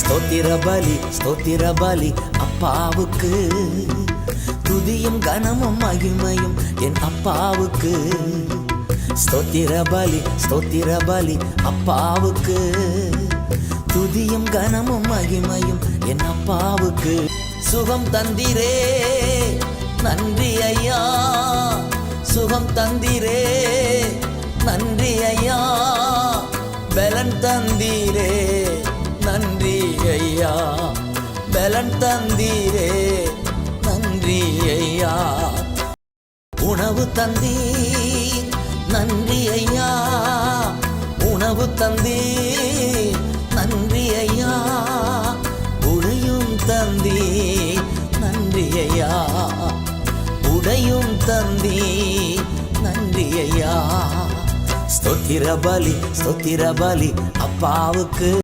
ஸ்தோத்திர பலி அப்பாவுக்கு, துதியும் கனமும் மகிமையும் என் அப்பாவுக்கு. ஸ்தோத்திர பலி அப்பாவுக்கு, துதியும் கனமும் மகிமையும் என் அப்பாவுக்கு. சுகம் தந்திரே நன்றி ஐயா, சுகம் தந்திரே நன்றி ஐயா, பலன் தந்தீரே நன்றி ஐயா, பலன் தந்தீரே நன்றி ஐயா. உணவு தந்தீர் நன்றி ஐயா, உணவு தந்தீர் நன்றி ஐயா, உடையும் தந்தீர் நன்றி ஐயா, உடையும் தந்தீர் நன்றி ஐயா. ஸ்தோத்திர பலி அப்பாவுக்கு.